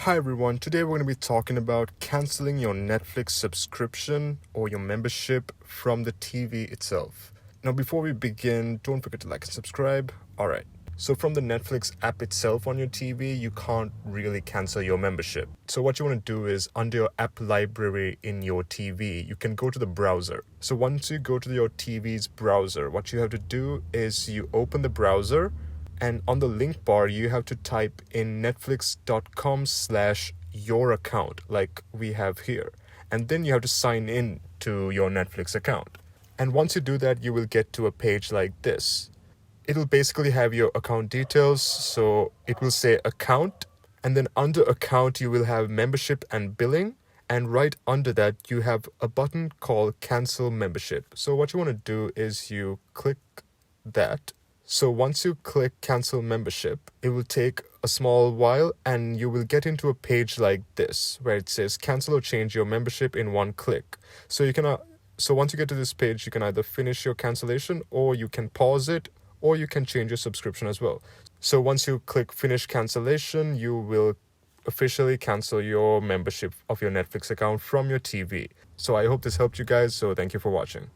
Hi everyone, today we're going to be talking about canceling your Netflix subscription or your membership from the TV itself. Now, before we begin, don't forget to like and subscribe. Alright, so from the Netflix app itself on your TV, you can't really cancel your membership. So, what you want to do is under your app library in your TV, you can go to the browser. So, once you go to your TV's browser, what you have to do is you open the browser, and on the link bar you have to type in netflix.com/your account like we have here, and then you have to sign in to your Netflix account. And once you do that, you will get to a page like this. It'll basically have your account details, so it will say account, and then under account you will have membership and billing, and right under that you have a button called cancel membership. So what you want to do is you click that. So once you click cancel membership, it will take a small while and you will get into a page like this where it says cancel or change your membership in one click. So once you get to this page, you can either finish your cancellation or you can pause it or you can change your subscription as well. So once you click finish cancellation, you will officially cancel your membership of your Netflix account from your TV. So I hope this helped you guys. So thank you for watching.